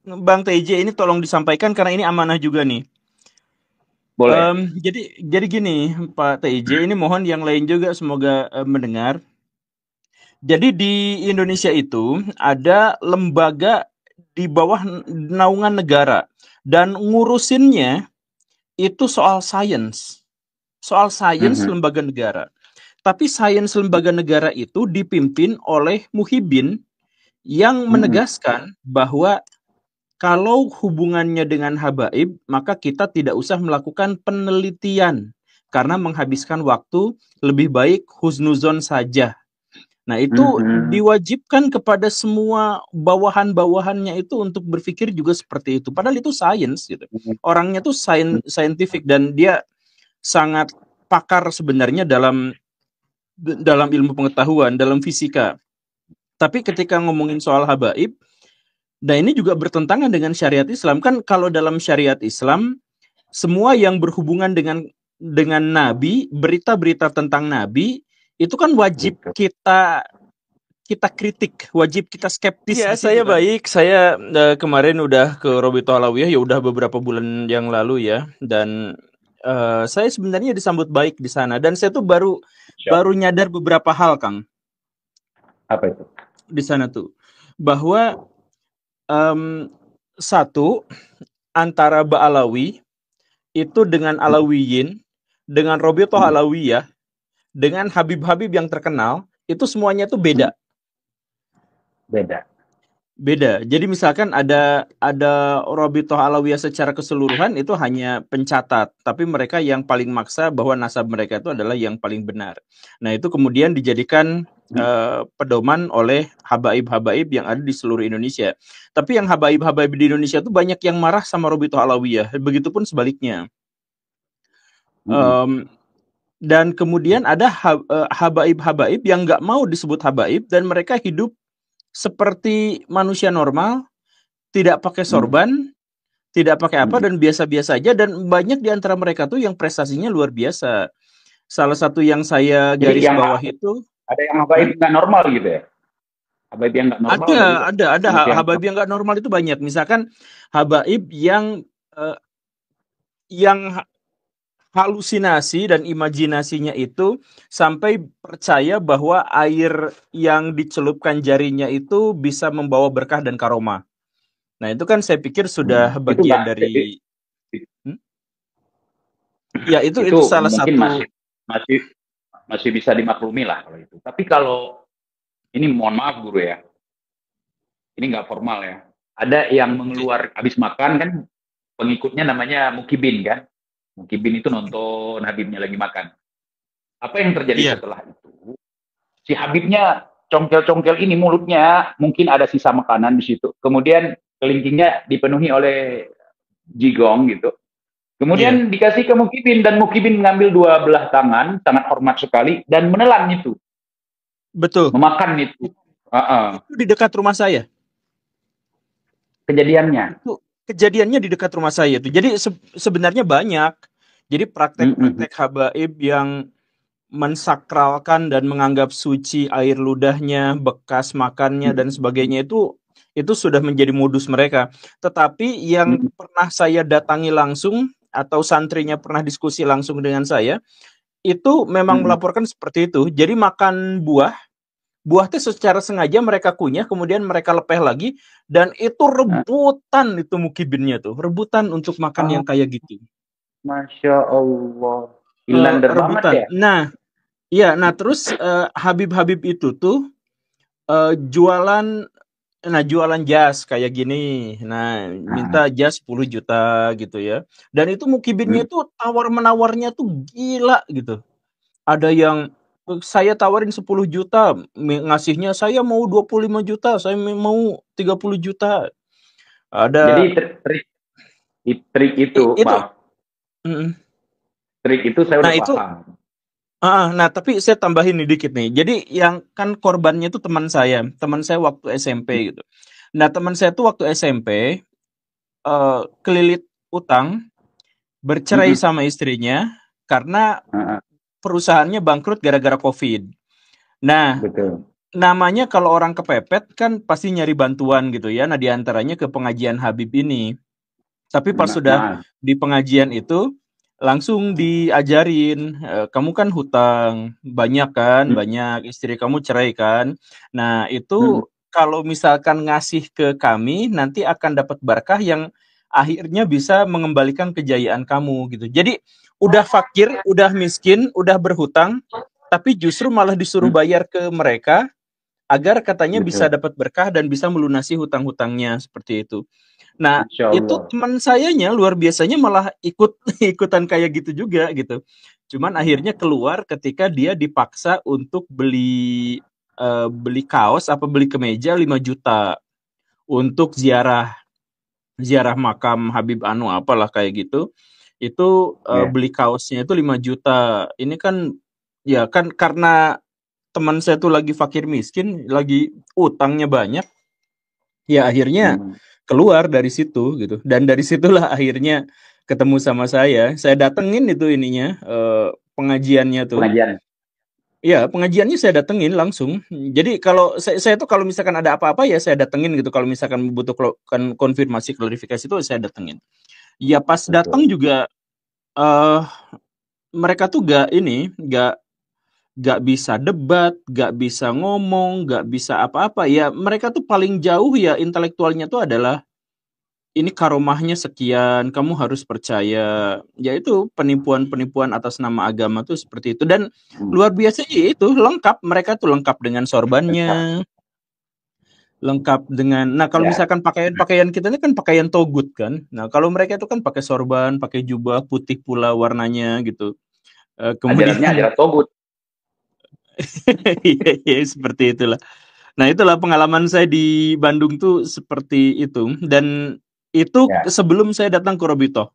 Bang TJ ini tolong disampaikan karena ini amanah juga nih. Boleh. Jadi gini Pak TJ, ini mohon yang lain juga semoga mendengar. Jadi di Indonesia itu ada lembaga di bawah naungan negara dan ngurusinnya itu soal sains Mhm. lembaga negara. Tapi sains lembaga negara itu dipimpin oleh Muhibin yang Mhm. menegaskan bahwa kalau hubungannya dengan habaib, maka kita tidak usah melakukan penelitian karena menghabiskan waktu, lebih baik husnuzon saja. Nah, itu Mhm. diwajibkan kepada semua bawahan-bawahannya itu untuk berpikir juga seperti itu. Padahal itu sains gitu. Mhm. Orangnya tuh scientific dan dia sangat pakar sebenarnya dalam ilmu pengetahuan, dalam fisika. Tapi ketika ngomongin soal habaib, nah ini juga bertentangan dengan syariat Islam. Kan kalau dalam syariat Islam, semua yang berhubungan dengan nabi, berita-berita tentang nabi, itu kan wajib Gitu. kita kita kritik, wajib kita skeptis Iya, di saya situ kan. baik. Saya kemarin udah ke Robito Alawiyah, ya udah beberapa bulan yang lalu ya. Dan saya sebenarnya disambut baik di sana. Dan saya tuh baru Insya baru Allah. nyadar beberapa hal, Kang, Apa itu? di sana tuh. Bahwa satu, antara Ba'alawi itu dengan Alawiyin, dengan Robito Mhm. Alawiyah, dengan Habib-Habib yang terkenal, itu semuanya tuh beda. Beda. Beda. Jadi misalkan ada Robitoh Alawiyah secara keseluruhan itu hanya pencatat, tapi mereka yang paling maksa bahwa nasab mereka itu adalah yang paling benar. Nah, itu kemudian dijadikan pedoman oleh habaib-habaib yang ada di seluruh Indonesia. Tapi yang habaib-habaib di Indonesia itu banyak yang marah sama Robitoh Alawiyah. Begitupun sebaliknya. Mhm. Em, dan kemudian ada habaib-habaib yang nggak mau disebut habaib dan mereka hidup seperti manusia normal, tidak pakai Mhm. sorban, tidak pakai apa, Mhm. dan biasa-biasa aja, dan banyak di antara mereka tuh yang prestasinya luar biasa. Salah satu yang saya Jadi garis yang bawah itu, ada yang hah? habaib nggak normal gitu ya? Habaib yang nggak normal Ada, ada juga. ada Termasuk yang habaib yang nggak normal itu banyak. Misalkan habaib eh, yang halusinasi dan imajinasinya itu sampai percaya bahwa air yang dicelupkan jarinya itu bisa membawa berkah dan karomah. Nah, itu kan saya pikir sudah itu nggak bagian dari. Hmm? Ya, itu itu salah mungkin satu. masih masih bisa dimaklumi lah kalau itu. Tapi kalau ini mohon maaf guru ya, ini nggak formal ya. Ada yang mengeluar habis makan kan pengikutnya namanya mukibin kan. Mukibin itu nonton Habibnya lagi makan. Apa yang terjadi Iya, setelah itu? Si Habibnya congkel-congkel ini mulutnya mungkin ada sisa makanan di situ. Kemudian kelingkingnya dipenuhi oleh jigong gitu. iya, Kemudian dikasih ke Mukibin dan Mukibin mengambil dua belah tangan, sangat hormat sekali dan menelan itu, betul. memakan itu. Itu di dekat rumah saya. Kejadiannya. Itu kejadiannya di dekat rumah saya itu. Jadi sebenarnya banyak. Jadi Mm, mm, mm. praktek-praktek habaib yang mensakralkan dan menganggap suci air ludahnya, bekas makannya dan sebagainya itu sudah menjadi modus mereka. Tetapi yang Mm, pernah saya datangi langsung atau santrinya pernah diskusi langsung dengan saya, itu memang mm. melaporkan seperti itu. Jadi makan buah teh secara sengaja mereka kunyah, kemudian mereka lepeh lagi, dan itu rebutan itu mukibinnya tuh, rebutan untuk makan yang Ah, kayak gitu. Masya Allah. Inlander banget Rebutan. ya. Nah, iya, nah terus Habib-Habib itu tuh jualan, nah jualan jas kayak gini, nah Ah, minta jas 10 juta gitu ya. Dan itu mukibinnya mm. itu tawar menawarnya tuh gila gitu. Ada yang saya tawarin 10 juta, ngasihnya saya mau 25 juta, saya mau 30 juta. Jadi Ada trik itu, itu. maaf, Mm. trik itu saya Nah udah itu, paham. nah tapi saya tambahin nih dikit nih. Jadi yang kan korbannya itu teman saya waktu SMP gitu. Nah teman saya tuh waktu SMP kelilit utang, Mm, bercerai mm. sama istrinya karena Ah, perusahaannya bangkrut gara-gara COVID. Nah, betul. namanya kalau orang kepepet kan pasti nyari bantuan gitu ya. Nah, diantaranya ke pengajian Habib ini. Tapi pas sudah di pengajian itu langsung diajarin, kamu kan hutang banyak kan, banyak, istri kamu cerai kan. Nah, itu kalau misalkan ngasih ke kami nanti akan dapat berkah yang akhirnya bisa mengembalikan kejayaan kamu gitu. Jadi udah fakir, udah miskin, udah berhutang, tapi justru malah disuruh bayar ke mereka agar katanya bisa dapat berkah dan bisa melunasi hutang-hutangnya seperti itu. Nah, itu teman sayanya luar biasanya malah ikutan kayak gitu juga gitu. Cuman akhirnya keluar ketika dia dipaksa untuk beli kaos beli kemeja 5 juta untuk ziarah makam Habib Anu apalah kayak gitu. Itu beli kaosnya itu 5 juta. Ini kan ya kan karena teman saya tuh lagi fakir miskin, lagi utangnya banyak. Ya akhirnya keluar dari situ gitu. Dan dari situlah akhirnya ketemu sama saya. Saya datengin itu ininya pengajiannya tuh. Pengajian. Iya, pengajiannya saya datengin langsung. Jadi kalau saya tuh kalau misalkan ada apa-apa ya saya datengin gitu. Kalau misalkan membutuhkan konfirmasi klarifikasi itu saya datengin. Ya pas datang juga mereka tuh gak bisa debat, gak bisa ngomong, gak bisa apa-apa. Ya mereka tuh paling jauh ya intelektualnya tuh adalah ini karomahnya sekian, kamu harus percaya. Ya itu penipuan-penipuan atas nama agama tuh seperti itu. Dan luar biasa itu lengkap, mereka tuh lengkap dengan sorbannya. Lengkap dengan, nah kalau misalkan pakaian kita ini kan pakaian togut kan. Nah kalau mereka itu kan pakai sorban, pakai jubah putih pula warnanya gitu. Kemudian ajaran togut. Iya, seperti itulah. Nah, itulah pengalaman saya di Bandung tuh seperti itu. Dan itu sebelum saya datang ke Robito.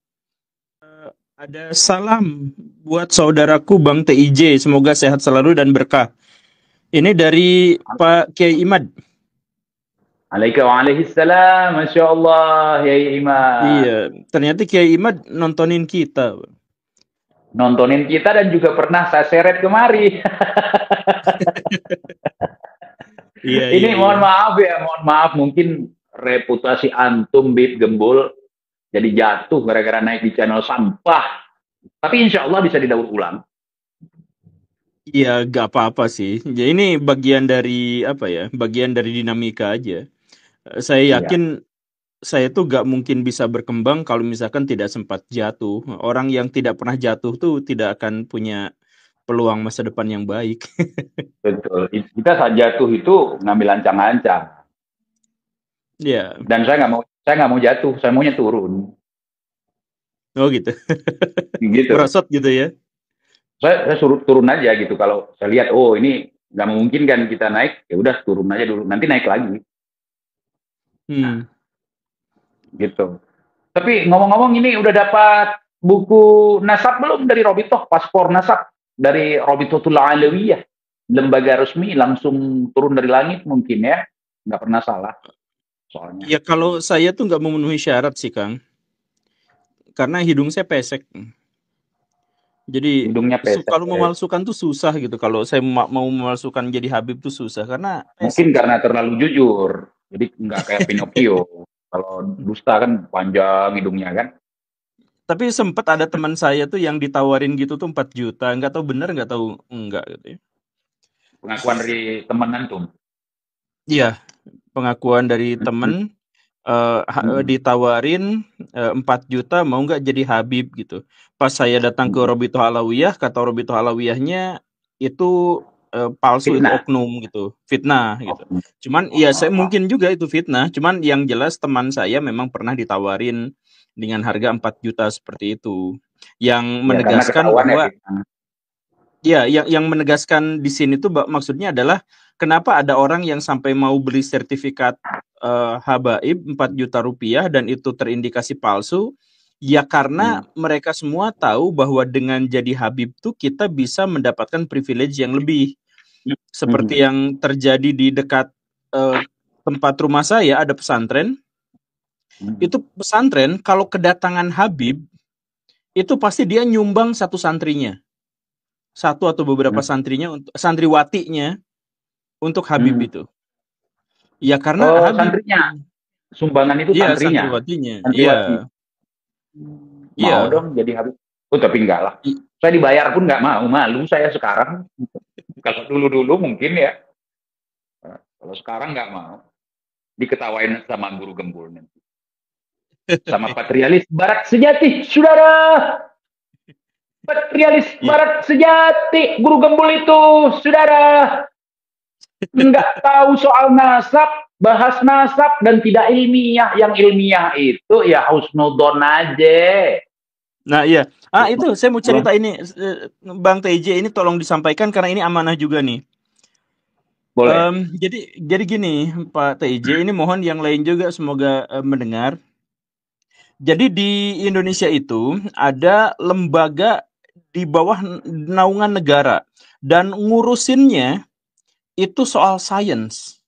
Ada salam buat saudaraku Bang TIJ. Semoga sehat selalu dan berkah. Ini dari Pak Kiai Imad. Waalaikumsalam. Masya Allah, Kiai Imad. Iya, ternyata Kiai Imad nontonin kita. Nontonin kita dan juga pernah saya seret kemari. Ini mohon maaf mungkin reputasi antum Bib Gembul jadi jatuh gara-gara naik di channel sampah. Tapi insya Allah bisa didaur ulang. Iya, gak apa-apa sih. Ya, ini bagian dari bagian dari dinamika aja. Saya yakin saya tuh gak mungkin bisa berkembang kalau misalkan tidak sempat jatuh. Orang yang tidak pernah jatuh tuh tidak akan punya peluang masa depan yang baik. Betul. Kita saat jatuh itu ngambil ancang-ancang. Iya. Dan saya nggak mau jatuh, saya maunya turun. Oh gitu. Gitu. Merosot gitu ya. Saya suruh turun aja gitu. Kalau saya lihat, oh ini nggak mungkin kan kita naik, ya udah turun aja dulu. Nanti naik lagi. Gitu. Tapi ngomong-ngomong ini udah dapat buku nasab belum dari Robito? Paspor nasab dari Robitotul Alawiyah, lembaga resmi langsung turun dari langit mungkin ya, nggak pernah salah soalnya. Ya kalau saya tuh nggak memenuhi syarat sih Kang, karena hidung saya pesek. Jadi kalau memalsukan tuh susah gitu. Kalau saya mau memalsukan jadi Habib tuh susah karena mungkin karena terlalu jujur. Jadi nggak kayak Pinocchio. Kalau dusta kan panjang hidungnya kan. Tapi sempat ada teman saya tuh yang ditawarin gitu tuh 4 juta. Nggak tahu benar, nggak tahu enggak gitu ya. Pengakuan dari teman antum? Iya, pengakuan dari teman. Ditawarin 4 juta mau nggak jadi Habib gitu. Pas saya datang ke Robito Alawiyah, kata Robito Alawiyahnya itu palsu, fitnah. Itu oknum gitu, fitnah gitu. Cuman ya saya mungkin juga itu fitnah, cuman yang jelas teman saya memang pernah ditawarin dengan harga 4 juta seperti itu. Yang menegaskan bahwa yang menegaskan di sini tuh maksudnya adalah kenapa ada orang yang sampai mau beli sertifikat habaib 4 juta rupiah dan itu terindikasi palsu, ya karena mereka semua tahu bahwa dengan jadi Habib tuh kita bisa mendapatkan privilege yang lebih. Seperti yang terjadi di dekat tempat rumah saya ada pesantren. Itu pesantren kalau kedatangan Habib itu pasti dia nyumbang satu santrinya. Satu atau beberapa santrinya, santriwatinya untuk Habib itu? Ya karena Oh, Habib. santrinya. Sumbangan itu Iya, santrinya. santriwatinya. Santriwati. Iya. Mau Iya. dong jadi Habib. Oh, tapi enggak lah. Saya dibayar pun nggak mau. Malu saya sekarang. Kalau dulu-dulu mungkin ya. Kalau sekarang nggak mau. Diketawain sama guru gembul nanti. Sama patrialis barat sejati, saudara. Patrialis barat sejati, guru gembul itu, saudara. Nggak tahu soal nasab, bahas nasab dan tidak ilmiah. Yang ilmiah itu ya husnudon aja. Nah iya, itu saya mau cerita ini, Bang TJ, ini tolong disampaikan karena ini amanah juga nih. Boleh. Jadi gini Pak TJ, ini mohon yang lain juga semoga mendengar. Jadi di Indonesia itu ada lembaga di bawah naungan negara dan ngurusinnya itu soal sains,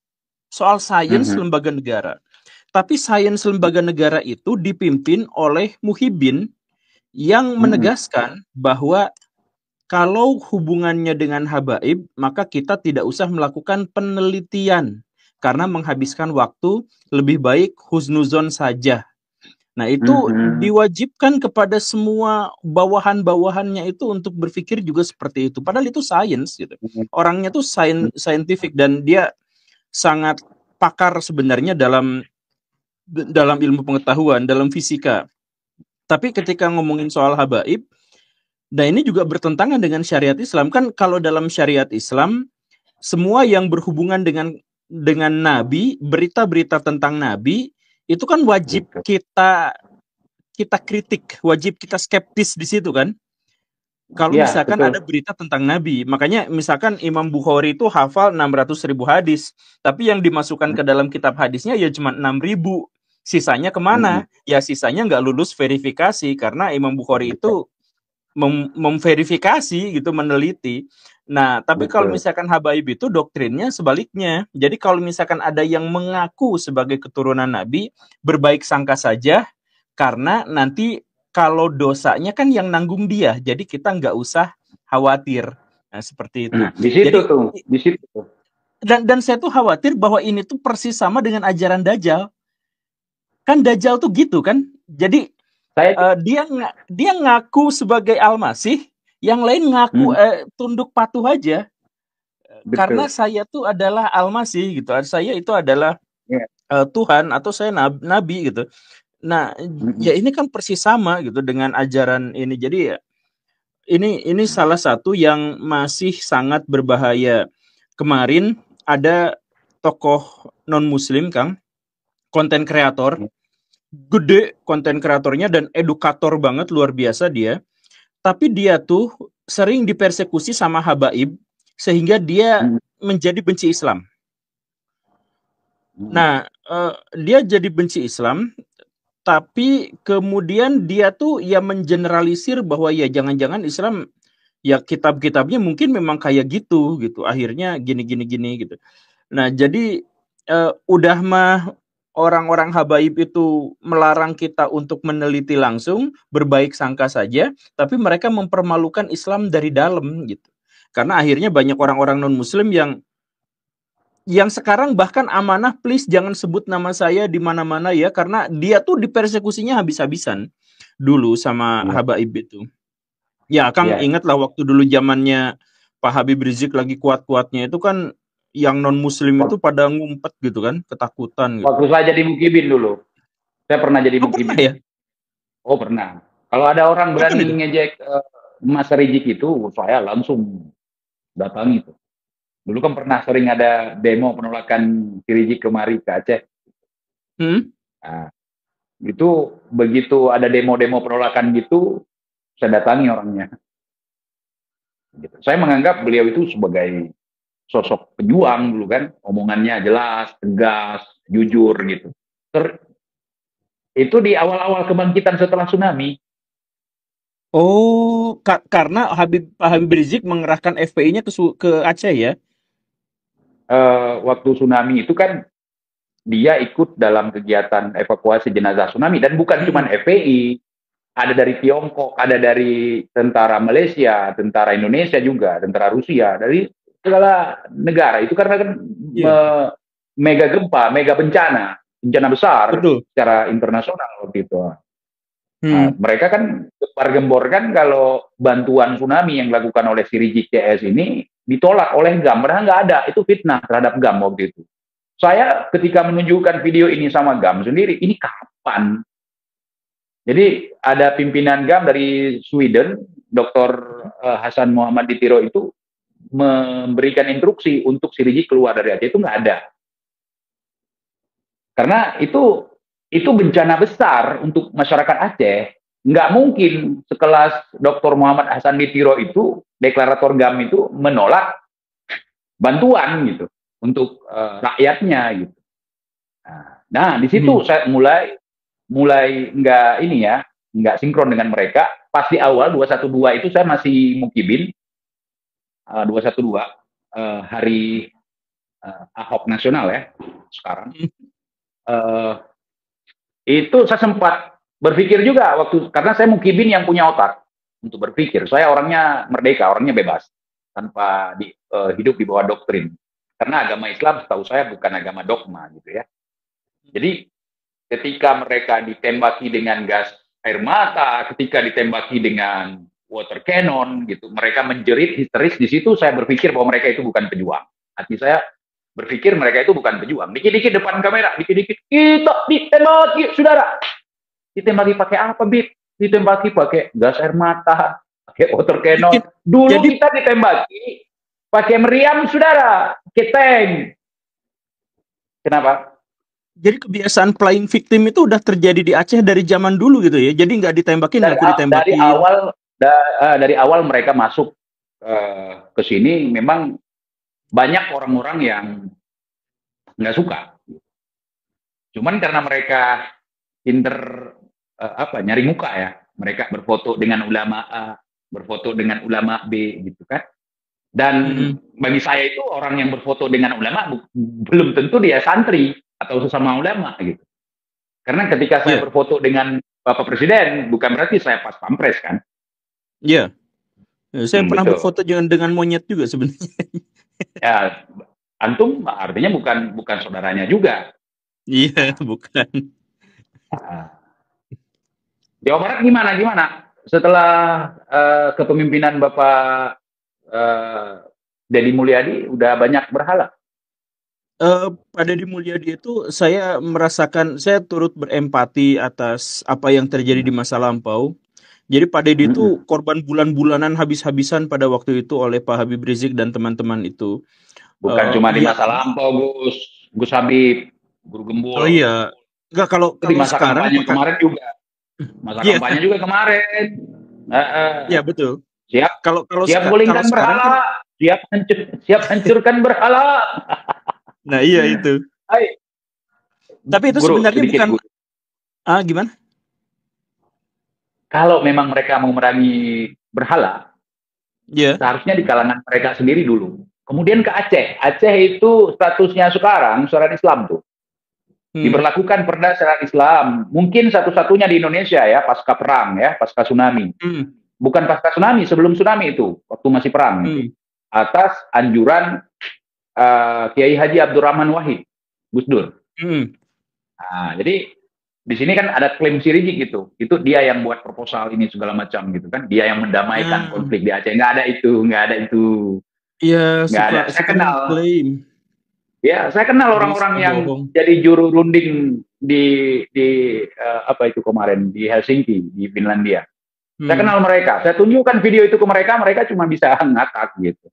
lembaga negara. Tapi sains lembaga negara itu dipimpin oleh Muhyiddin yang menegaskan bahwa kalau hubungannya dengan habaib, maka kita tidak usah melakukan penelitian karena menghabiskan waktu, lebih baik husnuzon saja. Nah, itu diwajibkan kepada semua bawahan-bawahannya itu untuk berpikir juga seperti itu. Padahal itu sains gitu. Orangnya tuh scientific dan dia sangat pakar sebenarnya dalam ilmu pengetahuan, dalam fisika. Tapi ketika ngomongin soal habaib, nah ini juga bertentangan dengan syariat Islam. Kan kalau dalam syariat Islam, semua yang berhubungan dengan Nabi, berita-berita tentang Nabi, itu kan wajib kita kritik, wajib kita skeptis di situ kan. Kalau misalkan ada berita tentang Nabi, makanya misalkan Imam Bukhari itu hafal 600.000 hadis, tapi yang dimasukkan ke dalam kitab hadisnya ya cuma 6.000. Sisanya kemana? Ya sisanya nggak lulus verifikasi karena Imam Bukhari itu memverifikasi gitu, meneliti. Nah, tapi kalau misalkan habaib itu doktrinnya sebaliknya. Jadi kalau misalkan ada yang mengaku sebagai keturunan Nabi, berbaik sangka saja karena nanti kalau dosanya kan yang nanggung dia. Jadi kita nggak usah khawatir. Nah, seperti itu. Di situ tuh. Dan saya tuh khawatir bahwa ini tuh persis sama dengan ajaran Dajjal. Kan Dajjal tuh gitu kan. Jadi dia ngaku sebagai Al-Masih, yang lain ngaku tunduk patuh aja. Betul. Karena saya tuh adalah Al-Masih gitu. Saya itu adalah Tuhan atau saya nabi gitu. Nah, ya ini kan persis sama gitu dengan ajaran ini. Jadi ya ini salah satu yang masih sangat berbahaya. Kemarin ada tokoh non-muslim, Kang, konten kreator, gede konten kreatornya dan edukator banget, luar biasa dia. Tapi dia tuh sering dipersekusi sama habaib sehingga dia menjadi benci Islam. Nah, dia jadi benci Islam, tapi kemudian dia tuh ya mengeneralisir bahwa ya jangan-jangan Islam ya kitab-kitabnya mungkin memang kayak gitu. Akhirnya gini gitu. Nah, jadi udah mah orang-orang habaib itu melarang kita untuk meneliti langsung, berbaik sangka saja, tapi mereka mempermalukan Islam dari dalam gitu. Karena akhirnya banyak orang-orang non-muslim yang sekarang bahkan amanah, please jangan sebut nama saya di mana-mana ya, karena dia tuh dipersekusinya habis-habisan dulu sama habaib itu. Ya, Kang ingat lah waktu dulu zamannya Pak Habib Rizik lagi kuat-kuatnya itu kan yang non-muslim itu pada ngumpet gitu kan, ketakutan gitu. Waktu saya jadi mukibin dulu. Saya pernah jadi mukibin. Ya? Oh, pernah. Kalau ada orang berani ngejek Mas Rizik itu, saya langsung datangi itu. Dulu kan pernah sering ada demo penolakan Rizik kemari ke Aceh. Nah, itu begitu ada demo-demo penolakan gitu, saya datangi orangnya. Gitu. Saya menganggap beliau itu sebagai sosok pejuang dulu kan, omongannya jelas, tegas, jujur gitu. Itu di awal-awal kebangkitan setelah tsunami. Oh, karena Pak Habib Rizik mengerahkan FPI-nya ke Aceh ya? Waktu tsunami itu kan dia ikut dalam kegiatan evakuasi jenazah tsunami dan bukan cuma FPI, ada dari Tiongkok, ada dari tentara Malaysia, tentara Indonesia juga, tentara Rusia, dari segala negara itu karena kan mega gempa, mega bencana besar Betul. secara internasional waktu itu. Nah, mereka kan gembar-gemborkan kalau bantuan tsunami yang dilakukan oleh Sirijik CS ini ditolak oleh GAM, padahal nggak ada, itu fitnah terhadap GAM waktu itu. Saya ketika menunjukkan video ini sama GAM sendiri, ini kapan? Jadi ada pimpinan GAM dari Sweden, Dr. Hasan Muhammad Ditiro itu memberikan instruksi untuk Sirijik keluar dari Aceh, itu nggak ada. Karena itu bencana besar untuk masyarakat Aceh. Nggak mungkin sekelas Dr. Muhammad Hasan Ditiro itu, deklarator GAM itu menolak bantuan gitu untuk rakyatnya gitu. Nah, di situ saya mulai nggak sinkron dengan mereka. Pas di awal 212 itu saya masih mukibin 212 hari Ahok nasional ya sekarang. Itu saya sempat berpikir juga karena saya mukibin yang punya otak untuk berpikir. Saya orangnya merdeka, orangnya bebas tanpa hidup di bawah doktrin. Karena agama Islam setahu saya bukan agama dogma gitu ya. Jadi ketika mereka ditembaki dengan gas air mata, ketika ditembaki dengan water cannon gitu, mereka menjerit histeris. Di situ saya berpikir bahwa mereka itu bukan pejuang. Hati saya berpikir mereka itu bukan pejuang. Dikit-dikit depan kamera, dikit-dikit kita ditembaki, saudara. Ditembaki pakai apa, Bib? Ditembaki pakai gas air mata, pakai water cannon. Dulu kita ditembaki pakai meriam, saudara, pakai tank. Kenapa? Jadi kebiasaan flying victim itu udah terjadi di Aceh dari zaman dulu gitu ya. Jadi nggak ditembakin, aku ditembakin. Dari awal mereka masuk ke sini memang banyak orang-orang yang nggak suka. Cuman karena mereka nyari muka ya. Mereka berfoto dengan ulama A, berfoto dengan ulama B gitu kan. Dan bagi saya itu orang yang berfoto dengan ulama belum tentu dia santri atau sesama ulama gitu. Karena ketika saya berfoto dengan Bapak Presiden bukan berarti saya pas pampres kan. Iya. Saya pernah berfoto dengan monyet juga sebenarnya. Ya, antum artinya bukan saudaranya juga. Iya, bukan. Jawa Barat gimana? Setelah kepemimpinan Bapak Deddy Mulyadi udah banyak berhala? Pada Deddy Mulyadi itu saya merasakan, saya turut berempati atas apa yang terjadi di masa lampau. Jadi Pak Deddy itu korban bulan-bulanan habis-habisan pada waktu itu oleh Pak Habib Rizik dan teman-teman itu. Bukan cuma di masa lampau, Gus Habib, Guru Gembul. Oh iya, enggak kalau di masa sekarang kampanye kemarin juga. Masa kampanye juga kemarin. Iya betul. Siap gulingkan berhala, siap hancurkan berhala. Nah iya itu. Tapi itu sebenarnya bukan. Gimana? Kalau memang mereka mau memerangi berhala, seharusnya di kalangan mereka sendiri dulu. Kemudian ke Aceh. Aceh itu statusnya sekarang syariat Islam tuh. Diberlakukan perda syariat Islam. Mungkin satu-satunya di Indonesia ya, pasca perang ya, pasca tsunami. Bukan pasca tsunami, sebelum tsunami itu, waktu masih perang. Atas anjuran Kiai Haji Abdurrahman Wahid, Gus Dur. Nah, jadi di sini kan ada klaim Sirijik gitu. Itu dia yang buat proposal ini segala macam gitu kan. Dia yang mendamaikan konflik di Aceh. Nggak ada itu. Iya, saya kenal. Klaim. Ya, saya kenal orang-orang yang jadi juru runding di apa itu kemarin di Helsinki, di Finlandia. Saya kenal mereka. Saya tunjukkan video itu ke mereka, mereka cuma bisa ngakak gitu.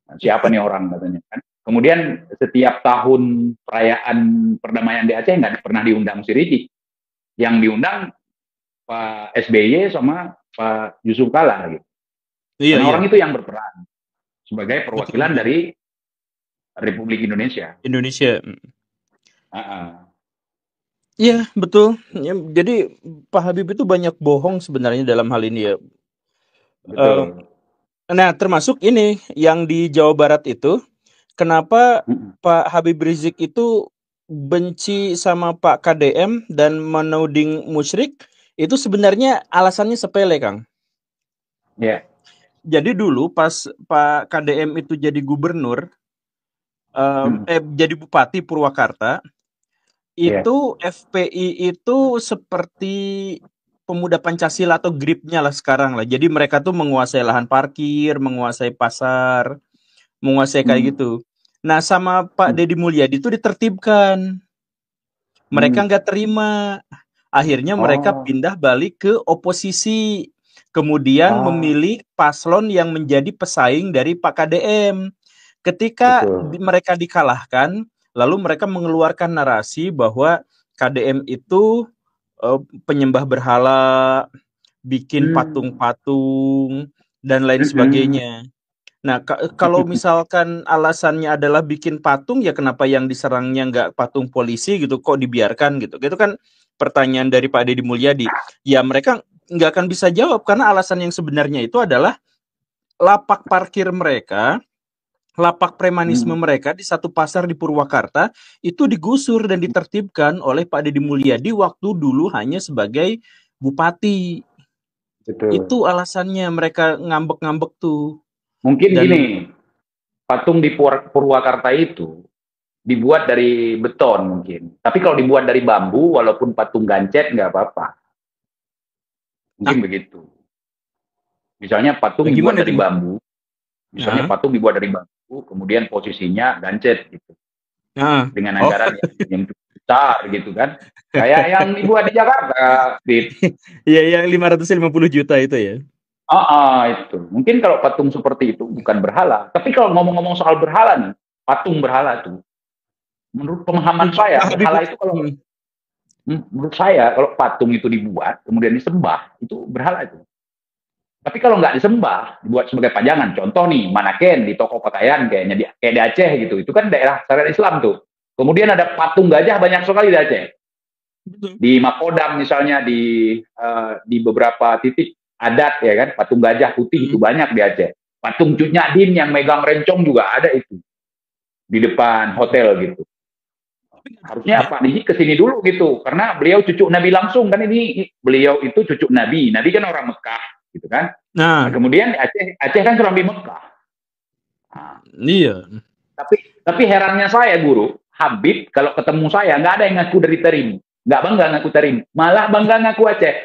Nah, siapa nih orang katanya kan. Kemudian setiap tahun perayaan perdamaian di Aceh nggak pernah diundang Sirijik. Yang diundang Pak SBY sama Pak Yusuf Kalla gitu. Orang itu yang berperan sebagai perwakilan dari Republik Indonesia. Iya betul. Ya, jadi Pak Habib itu banyak bohong sebenarnya dalam hal ini ya. Betul. Nah termasuk ini yang di Jawa Barat itu. Kenapa Pak Habib Rizik itu benci sama Pak KDM dan menuding musyrik? Itu sebenarnya alasannya sepele, Kang. Yeah. Jadi dulu pas Pak KDM itu jadi gubernur, jadi bupati Purwakarta, Iya. itu FPI itu seperti pemuda Pancasila atau gripnya lah sekarang lah. Jadi mereka tuh menguasai lahan parkir, menguasai pasar, menguasai kayak gitu. Nah, sama Pak Deddy Mulyadi itu ditertibkan. Mereka nggak terima. Akhirnya mereka pindah balik ke oposisi. Kemudian memilih paslon yang menjadi pesaing dari Pak KDM. Ketika mereka dikalahkan, lalu mereka mengeluarkan narasi bahwa KDM itu penyembah berhala, bikin patung-patung, dan lain sebagainya. Nah, kalau misalkan alasannya adalah bikin patung, ya kenapa yang diserangnya nggak patung polisi gitu, kok dibiarkan gitu? Itu kan pertanyaan dari Pak Deddy Mulyadi. Ya mereka nggak akan bisa jawab, karena alasan yang sebenarnya itu adalah lapak parkir mereka, lapak premanisme mereka di satu pasar di Purwakarta, itu digusur dan ditertibkan oleh Pak Deddy Mulyadi waktu dulu hanya sebagai bupati. Betul. Itu alasannya mereka ngambek-ngambek tuh. Mungkin gini, patung di Purwakarta itu dibuat dari beton mungkin. Tapi kalau dibuat dari bambu, walaupun patung gancet nggak apa-apa. Mungkin begitu. Misalnya patung dibuat dari bambu. Misalnya patung dibuat dari bambu, kemudian posisinya gancet gitu. Dengan anggaran yang besar gitu kan. Kayak yang dibuat di Jakarta. Iya, yang 550 juta itu ya. Itu. Mungkin kalau patung seperti itu bukan berhala. Tapi kalau ngomong-ngomong soal berhala nih, patung berhala tuh, menurut pemahaman saya, berhala itu kalau menurut saya kalau patung itu dibuat kemudian disembah, itu berhala itu. Tapi kalau nggak disembah, dibuat sebagai pajangan. Contoh nih, Manaken di toko pakaian kayak di Aceh gitu. Itu kan daerah syariat Islam tuh. Kemudian ada patung gajah banyak sekali di Aceh. Di Makodam misalnya, di beberapa titik adat ya kan, patung gajah putih itu banyak di Aceh. Patung Cut Nyak Din yang megang rencong juga ada itu di depan hotel gitu. Harusnya Pak Didi kesini dulu gitu, karena beliau cucu Nabi langsung kan, ini beliau itu cucu Nabi kan orang Mekah gitu kan. Nah kemudian Aceh kan Serambi Mekah. Iya. Tapi herannya saya guru, Habib kalau ketemu saya nggak ada yang ngaku dari Terim, nggak bangga ngaku Terim, malah bangga ngaku Aceh.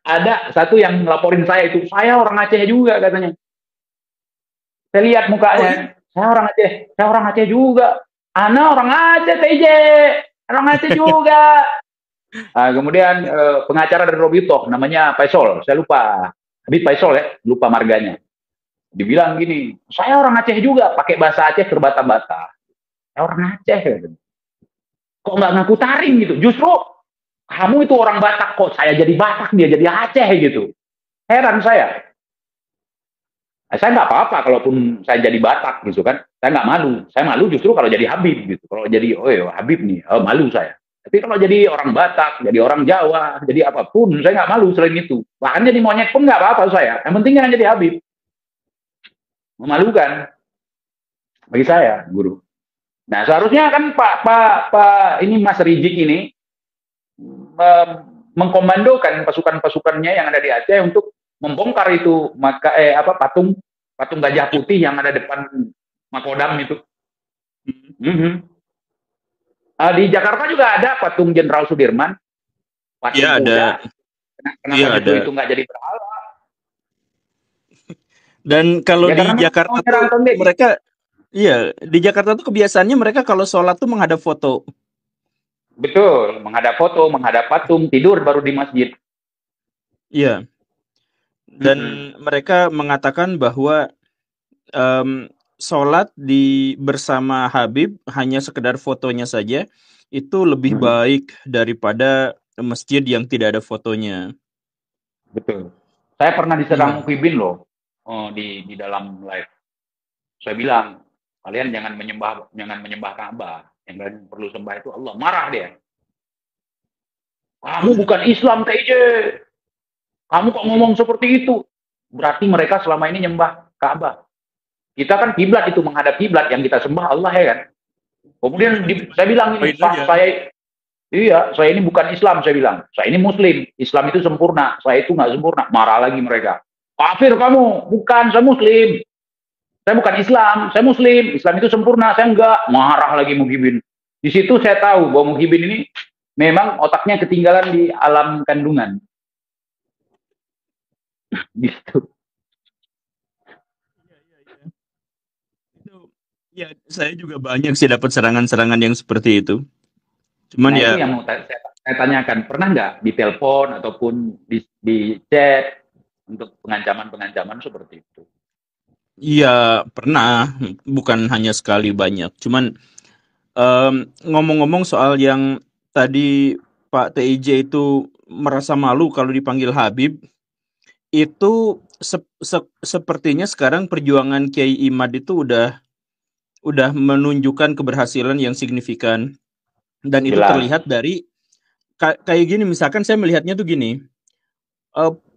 Ada satu yang laporin saya itu, saya orang Aceh juga katanya. Saya lihat mukanya, saya orang Aceh juga. Ana orang Aceh TJ, orang Aceh juga. Kemudian pengacara dari Robito, namanya Faisal, saya lupa. Habib Faisal ya, lupa marganya. Dibilang gini, saya orang Aceh juga, pakai bahasa Aceh terbata-bata. Saya orang Aceh. Kok nggak ngaku Tarim gitu? Justru kamu itu orang Batak, kok saya jadi Batak, dia jadi Aceh gitu. Heran saya. Saya nggak apa-apa kalaupun saya jadi Batak gitu kan. Saya nggak malu. Saya malu justru kalau jadi Habib gitu. Kalau jadi Habib nih, malu saya. Tapi kalau jadi orang Batak, jadi orang Jawa, jadi apapun, saya nggak malu selain itu. Bahkan jadi monyet pun nggak apa-apa saya. Yang penting jangan jadi Habib. Memalukan bagi saya, guru. Nah seharusnya kan Pak ini Mas Rizik ini mengkomandokan pasukan-pasukannya yang ada di Aceh untuk membongkar itu patung gajah putih yang ada depan Makodam itu. Di Jakarta juga ada patung Jenderal Sudirman. Iya ada. Kenapa itu nggak jadi berhala? Dan kalau di Jakarta tuh mereka, di Jakarta tuh kebiasaannya mereka kalau sholat tuh menghadap foto. Betul, menghadap foto, menghadap patung, tidur baru di masjid. Iya. Dan mereka mengatakan bahwa sholat bersama Habib hanya sekedar fotonya saja itu lebih baik daripada masjid yang tidak ada fotonya. Betul. Saya pernah diserang Muhyiddin loh di dalam live. Saya bilang, kalian jangan menyembah Ka'bah. Yang kalian perlu sembah itu Allah. Marah dia. Kamu bukan Islam TJ. Kamu kok ngomong seperti itu? Berarti mereka selama ini nyembah Ka'bah. Kita kan kiblat itu, menghadap kiblat, yang kita sembah Allah ya kan. Kemudian saya bilang ini, Iya, saya ini bukan Islam, saya bilang. Saya ini Muslim. Islam itu sempurna. Saya itu nggak sempurna. Marah lagi mereka. Kafir kamu. Bukan, saya Muslim. Saya bukan Islam, saya Muslim. Islam itu sempurna, saya enggak. Marah lagi Muhyiddin. Di situ saya tahu bahwa Muhyiddin ini memang otaknya ketinggalan di alam kandungan. Gitu. Ya, saya juga banyak sih dapat serangan-serangan yang seperti itu. Cuman Nah, ya, itu yang mau saya tanyakan. Pernah nggak ditelepon ataupun di chat untuk pengancaman-pengancaman seperti itu? iya pernah, bukan hanya sekali, banyak. Cuman ngomong-ngomong soal yang tadi Pak TIJ itu merasa malu kalau dipanggil Habib, itu sepertinya sekarang perjuangan Kiai Imad itu udah menunjukkan keberhasilan yang signifikan. Dan itu Jelas. terlihat dari kayak gini, misalkan saya melihatnya tuh gini,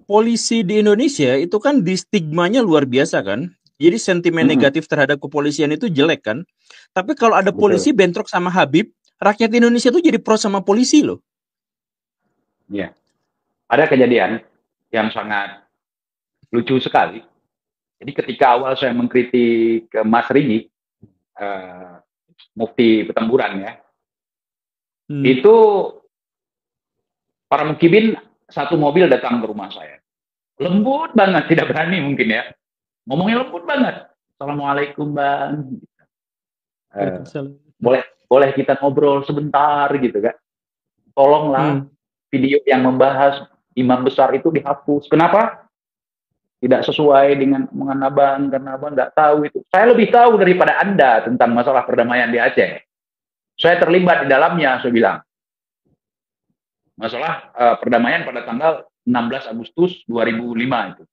polisi di Indonesia itu kan di stigmanya luar biasa kan. Jadi sentimen negatif terhadap kepolisian itu jelek kan. Tapi kalau ada polisi bentrok sama Habib, rakyat Indonesia tuh jadi pro sama polisi loh. Iya. Ada kejadian yang sangat lucu sekali. Jadi ketika awal saya mengkritik ke Mas Rigi, Mufti Petamburan ya, itu para mukibin satu mobil datang ke rumah saya. Lembut banget, tidak berani mungkin ya. Ngomongnya lembut banget. Assalamualaikum Bang. Boleh kita ngobrol sebentar gitu kan. Tolonglah video yang membahas imam besar itu dihapus. Kenapa? Tidak sesuai dengan omongan Abang, karena Abang nggak tahu itu. Saya lebih tahu daripada Anda tentang masalah perdamaian di Aceh. Saya terlibat di dalamnya, saya bilang. Masalah perdamaian pada tanggal 16 Agustus 2005 itu.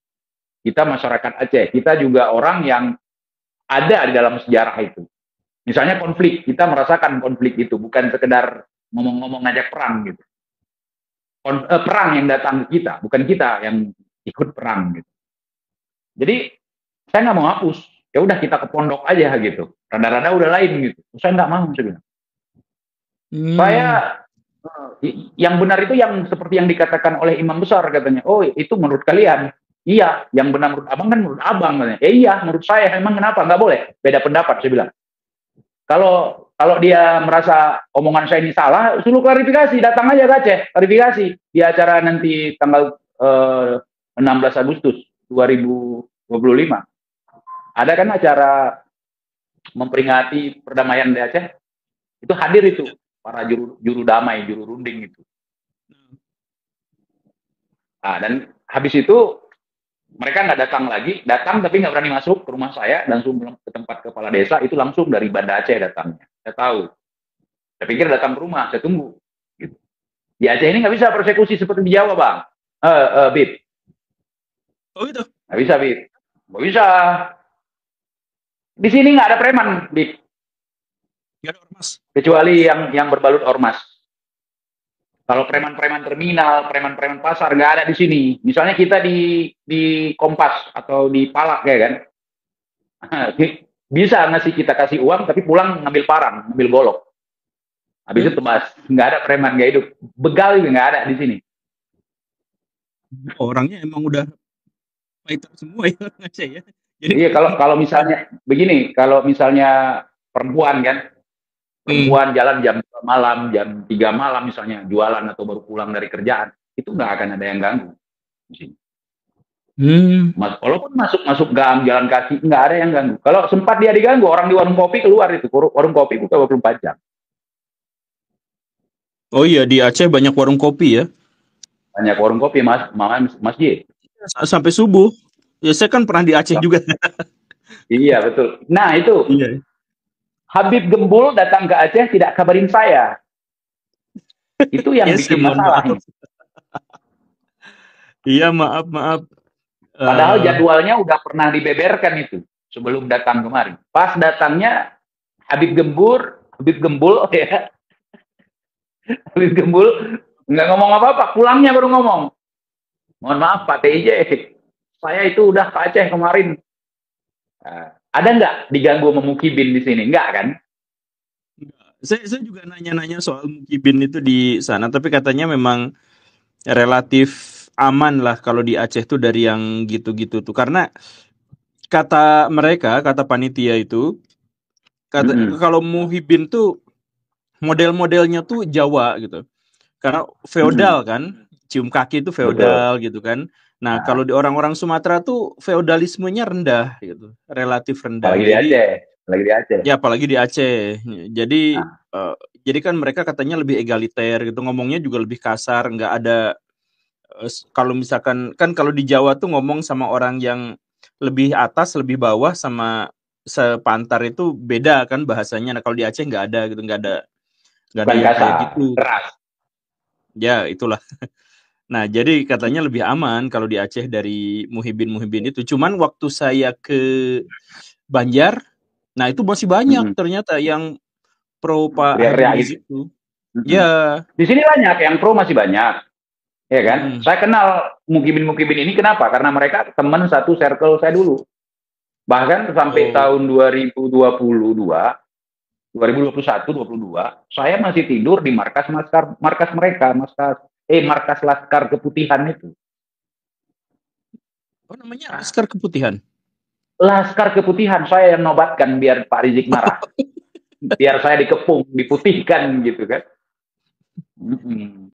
Kita masyarakat Aceh, kita juga orang yang ada di dalam sejarah itu. Misalnya konflik, kita merasakan konflik itu, bukan sekedar ngomong-ngomong ngajak perang gitu. Perang yang datang ke kita, bukan kita yang ikut perang gitu. Jadi saya nggak mau hapus, ya udah kita ke pondok aja gitu. Rada-rada udah lain gitu. Saya nggak mau, saya bilang. Saya yang benar itu yang seperti yang dikatakan oleh imam besar katanya. Oh itu menurut kalian? Iya, yang benar menurut abang kan menurut abang katanya. Iya, menurut saya. Emang kenapa? Nggak boleh. Beda pendapat, saya bilang. Kalau dia merasa omongan saya ini salah, suruh klarifikasi. Datang aja ke Aceh, klarifikasi di acara nanti tanggal 16 Agustus 2025. Ada kan acara memperingati perdamaian di Aceh? Itu hadir itu para juru damai, juru runding itu. Nah, dan habis itu mereka nggak datang lagi, datang tapi nggak berani masuk ke rumah saya, langsung ke tempat kepala desa, itu langsung dari Banda Aceh datangnya. Saya tahu. Saya pikir datang ke rumah, saya tunggu. Gitu. Di Aceh ini nggak bisa persekusi seperti di Jawa, Bang. Bib. Oh gitu? Nggak bisa, Bib. Nggak bisa. Di sini nggak ada preman, Bib. Nggak ada ormas. Kecuali yang berbalut ormas. Kalau preman-preman terminal, preman-preman pasar nggak ada di sini. Misalnya kita di Kompas atau di Palak ya kan, bisa kita kasih uang tapi pulang ngambil parang, ngambil golok. Habis itu tebas, nggak ada preman nggak hidup. Begal juga nggak ada di sini. Orangnya emang udah fighter semua ya, ya. Jadi, iya kalau misalnya begini, kalau misalnya perempuan kan. Perempuan jalan jam 2 malam, jam 3 malam misalnya, jualan atau baru pulang dari kerjaan, itu nggak akan ada yang ganggu. Walaupun masuk gang, jalan kaki, nggak ada yang ganggu. Kalau sempat dia diganggu, orang di warung kopi keluar itu. Warung kopi buka 24 jam. Oh iya, di Aceh banyak warung kopi ya? Banyak warung kopi, masjid. Sampai subuh. Ya saya kan pernah di Aceh juga. Iya, betul. Nah itu. Iya. Habib Gembul datang ke Aceh tidak kabarin saya. Itu yang bikin masalah. Iya, maaf. Padahal jadwalnya udah pernah dibeberkan itu sebelum datang kemarin. Pas datangnya Habib Gembul ya. Habib Gembul nggak ngomong apa-apa, pulangnya baru ngomong. Mohon maaf Pak TIJ, saya itu udah ke Aceh kemarin. Ada nggak diganggu memukibin di sini? Enggak kan? Saya juga nanya-nanya soal Mukibin itu di sana, tapi katanya memang relatif aman lah kalau di Aceh tuh dari yang gitu-gitu tuh. Karena kata panitia itu, kalau Muhibin tuh model-modelnya tuh Jawa gitu. Karena feodal kan, cium kaki itu feodal gitu kan. Nah, kalau di orang-orang Sumatera tuh feodalismenya rendah gitu, relatif rendah. Apalagi di Aceh. Ya, apalagi di Aceh. Jadi jadi kan mereka katanya lebih egaliter gitu, ngomongnya juga lebih kasar, nggak ada kalau misalkan kan kalau di Jawa tuh ngomong sama orang yang lebih atas, lebih bawah sama sepantar itu beda kan bahasanya. Nah, kalau di Aceh nggak ada gitu, nggak ada yang kasar, kayak gitu. keras. Ya, itulah. Nah, jadi katanya lebih aman kalau di Aceh dari Muhibin itu. Cuman waktu saya ke Banjar, nah itu masih banyak ternyata yang pro Pak Hadi Lulus itu. Ya. Di sini banyak yang pro, masih banyak. Ya kan? Saya kenal Mukibin ini kenapa? Karena mereka teman satu circle saya dulu. Bahkan sampai tahun 2021, 22, saya masih tidur di markas mereka, markas Laskar Keputihan itu. Oh, namanya Laskar Keputihan? Laskar Keputihan, saya yang nobatkan biar Pak Rizik marah. Biar saya dikepung, diputihkan gitu kan.